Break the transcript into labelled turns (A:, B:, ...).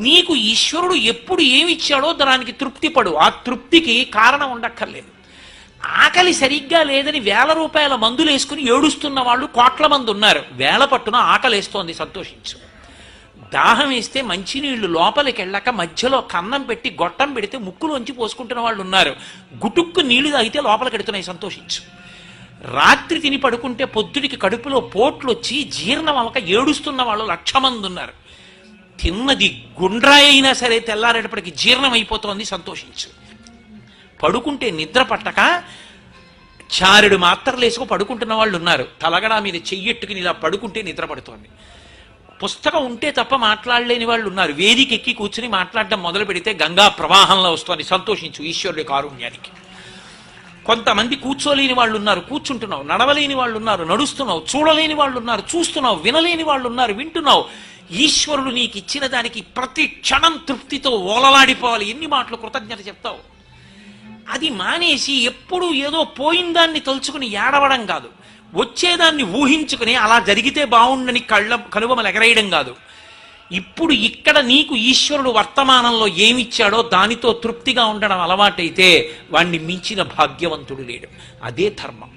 A: నీకు ఈశ్వరుడు ఎప్పుడు ఏమిచ్చాడో దానికి తృప్తి పడు. ఆ తృప్తికి కారణం ఉండక్కర్లేదు. ఆకలి సరిగ్గా లేదని 1000 రూపాయల మందులు వేసుకుని ఏడుస్తున్న వాళ్ళు కోట్ల మంది ఉన్నారు. వేల పట్టున ఆకలేస్తోంది, సంతోషించు. దాహం వేస్తే మంచినీళ్లు లోపలికి వెళ్ళక మధ్యలో కన్నం పెట్టి గొట్టం పెడితే ముక్కులోంచి పోసుకుంటున్న వాళ్ళు ఉన్నారు. గుటుక్కు నీళ్లు తాగితే లోపలికి ఎడుతున్నాయి, సంతోషించు. రాత్రి తిని పడుకుంటే పొద్దుడికి కడుపులో పోట్లు వచ్చి జీర్ణం అవ్వక ఏడుస్తున్న వాళ్ళు 1,00,000 మంది ఉన్నారు. తిన్నది గుండ్రాయి అయినా సరే తెల్లారేటప్పటికి జీర్ణం అయిపోతోంది, సంతోషించు. పడుకుంటే నిద్ర పట్టక చారుడు మాత్రలు వేసుకు పడుకుంటున్న వాళ్ళు ఉన్నారు. తలగడా మీద చెయ్యెట్టుకుని ఇలా పడుకుంటే నిద్ర పడుతోంది. పుస్తకం ఉంటే తప్ప మాట్లాడలేని వాళ్ళు ఉన్నారు. వేదిక ఎక్కి కూర్చుని మాట్లాడడం మొదలు పెడితే గంగా ప్రవాహంలో వస్తోంది, సంతోషించు ఈశ్వరుడి కారుణ్యానికి. కొంతమంది కూర్చోలేని వాళ్ళు ఉన్నారు, కూర్చుంటున్నావు. నడవలేని వాళ్ళు ఉన్నారు, నడుస్తున్నావు. చూడలేని వాళ్ళు ఉన్నారు, చూస్తున్నావు. వినలేని వాళ్ళు ఉన్నారు, వింటున్నావు. ఈశ్వరుడు నీకు ఇచ్చిన దానికి ప్రతి క్షణం తృప్తితో ఓలలాడిపోవాలి. ఎన్ని మాటలు కృతజ్ఞత చెప్తావు. అది మానేసి ఎప్పుడు ఏదో పోయిందాన్ని తలుచుకుని ఏడవడం కాదు, వచ్చేదాన్ని ఊహించుకుని అలా జరిగితే బాగుండని కనుబొమలు ఎగరేయడం కాదు. ఇప్పుడు ఇక్కడ నీకు ఈశ్వరుడు వర్తమానంలో ఏమిచ్చాడో దానితో తృప్తిగా ఉండడం అలవాటైతే వాణ్ణి మించిన భాగ్యవంతుడు లేడు. అదే ధర్మం.